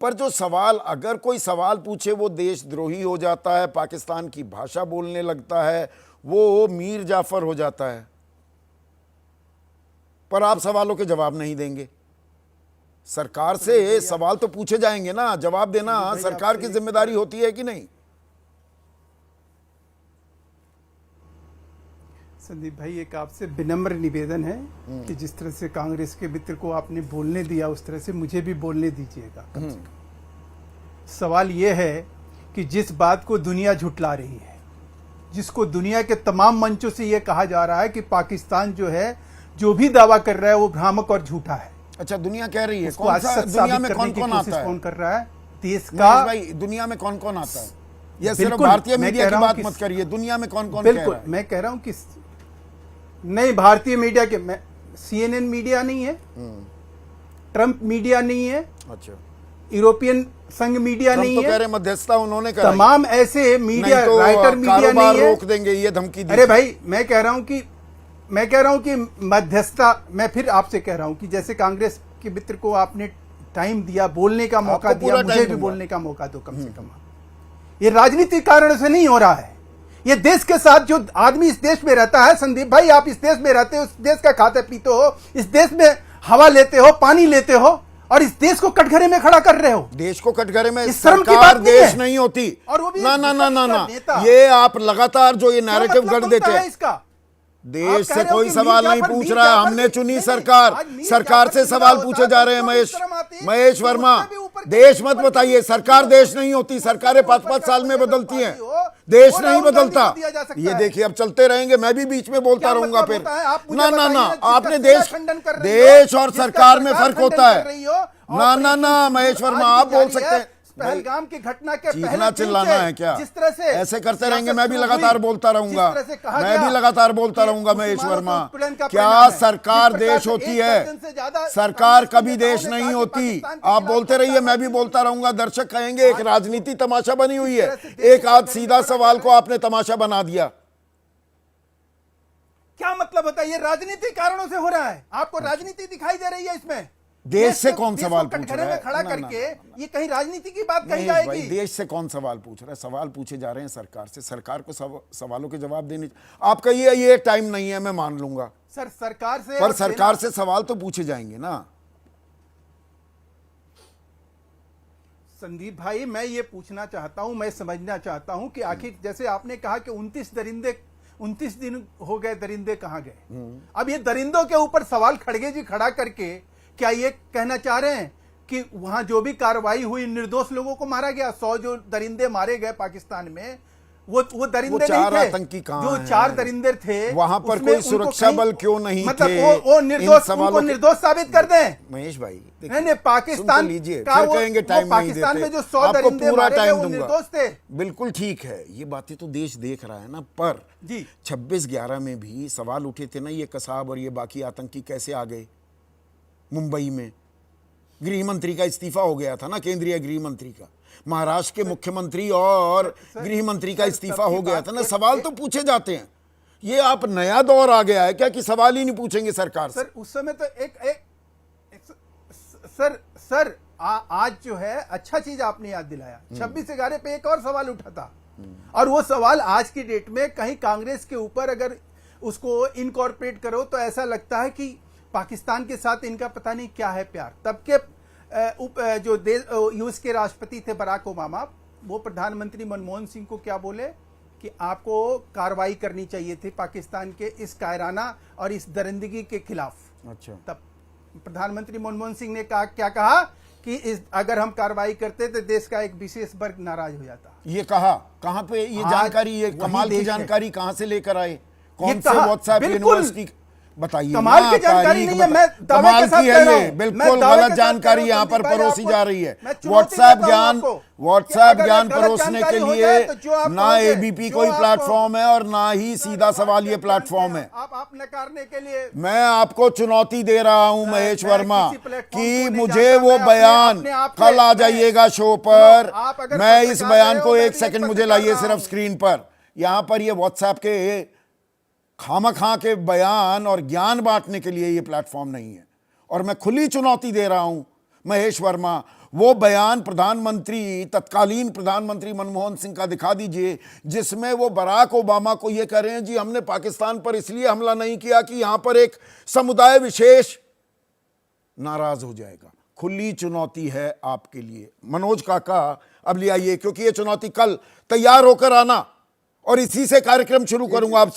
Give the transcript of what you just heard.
पर जो सवाल, अगर कोई सवाल पूछे वो देशद्रोही हो जाता है, पाकिस्तान की भाषा बोलने लगता है, वो मीर जाफर हो जाता है। पर आप सवालों के जवाब नहीं देंगे। सरकार से सवाल तो पूछे जाएंगे ना, जवाब देना सरकार की जिम्मेदारी होती है कि नहीं? संदीप भाई, एक आपसे विनम्र निवेदन है कि जिस तरह से कांग्रेस के मित्र को आपने बोलने दिया, उस तरह से मुझे भी बोलने दीजिएगा कम से कम। सवाल यह है कि जिस बात को दुनिया झुटला रही है, जिसको दुनिया के तमाम मंचों से यह कहा जा रहा है कि पाकिस्तान जो है, जो भी दावा कर रहा है वो भ्रामक और झूठा है। अच्छा, दुनिया कह रही है? कौन सा दुनिया में कौन कौन आता है? कौन कर रहा है देश का? भाई, दुनिया में कौन कौन आता है? ये सिर्फ भारतीय मीडिया की बात मत करिए, दुनिया में कौन कौन? बिल्कुल, मैं कह रहा हूं कि नहीं, भारतीय मीडिया के, मैं CNN मीडिया नहीं है, ट्रंप मीडिया नहीं है, अच्छा, यूरोपियन संघ मीडिया नहीं तो है, कह रहे मध्यस्थता उन्होंने कराई, तमाम ऐसे मीडिया, तो राइटर मीडिया नहीं है, रोक देंगे, ये धमकी दी। अरे भाई, मैं कह रहा हूं कि मध्यस्थता, मैं फिर आपसे कह रहा हूं कि जैसे कांग्रेस के मित्र को आपने टाइम दिया, बोलने का मौका दिया, मुझे भी बोलने का मौका दो कम से कम। ये राजनीतिक कारण से नहीं हो रहा है, ये देश के साथ, जो आदमी इस देश में रहता है, संदीप भाई, आप इस देश में रहते हो, इस देश का खाते पीते हो, इस देश में हवा लेते हो, पानी लेते हो, और इस देश को कटघरे में खड़ा कर रहे हो। देश को कटघरे में इस शर्म की सरकार बात नहीं देश है। नहीं होती। और वो भी ना ना ना ना ना, ये आप लगातार जो ये नैरेटिव गढ़ देते हैं, इसका देश से कोई सवाल नहीं पूछ रहा है। हमने चुनी सरकार, सरकार से सवाल पूछे जा रहे हैं। महेश वर्मा, देश मत बताइए, सरकार देश नहीं होती, सरकारें 5-5 साल में बदलती हैं, देश नहीं बदलता। ये देखिए, अब चलते रहेंगे, मैं भी बीच में बोलता रहूंगा फिर। ना ना ना, आपने देश और सरकार में फर्क होता है। ना ना ना महेश वर्मा, आप बोल सकते हैं। पहलगाम की घटना के चीखना चिल्लाना है क्या? जिस तरह से ऐसे करते रहेंगे, मैं भी लगातार बोलता रहूंगा, मैं भी लगातार बोलता रहूंगा। महेश वर्मा, क्या सरकार देश होती है? सरकार कभी देश नहीं होती। आप बोलते रहिए, मैं भी बोलता रहूंगा। दर्शक कहेंगे एक राजनीति तमाशा बनी हुई है, एक आध सीधा सवाल को आपने तमाशा बना दिया। क्या मतलब होता है? ये राजनीतिक कारणों से हो रहा है, आपको राजनीति दिखाई दे रही है इसमें। देश से कौन सवाल पूछ रहा है? खड़ा करके ये कहीं राजनीति की बात कही जाएगी? भाई, देश से कौन सवाल पूछ रहा है? सवाल पूछे जा रहे हैं सरकार से, सरकार को सवालों के जवाब देने। आप कहिए ये टाइम नहीं है, मैं मान लूंगा सर, सरकार से, पर सरकार से सवाल तो पूछे जाएंगे ना। संदीप भाई, मैं ये पूछना चाहता हूं, मैं समझना चाहता हूं कि आखिर, जैसे आपने कहा कि 29 दिन हो गए, दरिंदे कहां गए? अब ये दरिंदों के ऊपर सवाल खड़गे जी खड़ा करके क्या ये कहना चाह रहे हैं कि वहां जो भी कार्रवाई हुई, निर्दोष लोगों को मारा गया? 100 जो दरिंदे मारे गए पाकिस्तान में, वो दरिंदे नहीं थे? आतंकी जो 4 दरिंदे थे, वहां पर कोई सुरक्षा बल क्यों नहीं मतलब थे? वो निर्दोष साबित कर दें। महेश भाई, नहीं, पाकिस्तान लीजिए, फिर कहेंगे टाइम नहीं देते। पाकिस्तान में जो 100 दरिंदे मारे गए, वो निर्दोष थे। बिल्कुल ठीक है, ये बातें तो देश देख रहा है ना। पर 26/11 में भी सवाल उठे थे ना, ये कसाब और ये बाकी आतंकी कैसे आ गए मुंबई में? गृह मंत्री का इस्तीफा हो गया था ना, केंद्रीय गृह मंत्री का, महाराष्ट्र के मुख्यमंत्री और गृह मंत्री का इस्तीफा हो गया था ना। सवाल तो पूछे जाते हैं। ये आप नया दौर आ गया है क्या कि सवाल ही नहीं पूछेंगे सरकार से? सर, उस समय तो सर आज जो है अच्छा चीज आपने याद दिलाया। 26/11 पे एक और सवाल उठा था, और वो सवाल आज की डेट में कहीं कांग्रेस के ऊपर अगर उसको इनकॉर्पोरेट करो तो ऐसा लगता है कि पाकिस्तान के साथ इनका पता नहीं क्या है प्यार। तब के जो यूएस के राष्ट्रपति थे बराक ओबामा, वो प्रधानमंत्री मनमोहन सिंह को क्या बोले कि आपको कार्रवाई करनी चाहिए थी पाकिस्तान के इस कायराना और इस दरिंदगी के खिलाफ। अच्छा, तब प्रधानमंत्री मनमोहन सिंह ने क्या कहा कि अगर हम कार्रवाई करते तो देश का एक विशेष वर्ग नाराज हो जाता। ये कहा कहां पे? ये जानकारी, ये कमाल की जानकारी कहां से लेकर आए? कौन से व्हाट्सएप यूनिवर्सिटी? बताइए। कमाल की जानकारी नहीं है, मैं दावे के साथ कह रहा हूं। बिल्कुल गलत जानकारी यहाँ पर परोसी जा रही है। व्हाट्सएप ज्ञान परोसने के लिए ना एबीपी कोई प्लेटफॉर्म है और ना ही सीधा सवाल ये प्लेटफॉर्म है। आप नकारने के लिए मैं आपको चुनौती दे रहा हूं महेश वर्मा कि मुझे वो बयान, कल आ जाइएगा शो पर, मैं इस बयान को 1 सेकंड मुझे लाइए सिर्फ स्क्रीन पर। यहां पर ये व्हाट्सएप के खामखा के बयान और ज्ञान बांटने के लिए ये प्लेटफॉर्म नहीं है। और मैं खुली चुनौती दे रहा हूं महेश वर्मा, वो बयान प्रधानमंत्री, तत्कालीन प्रधानमंत्री मनमोहन सिंह का दिखा दीजिए, जिसमें वो बराक ओबामा को ये कह रहे हैं जी हमने पाकिस्तान पर इसलिए हमला नहीं किया कि यहां पर एक समुदाय विशेष नाराज हो जाएगा। खुली चुनौती है आपके लिए मनोज काका, अब ले आइए, क्योंकि ये चुनौती कल तैयार होकर आना और इसी से कार्यक्रम शुरू करूंगा आपसे।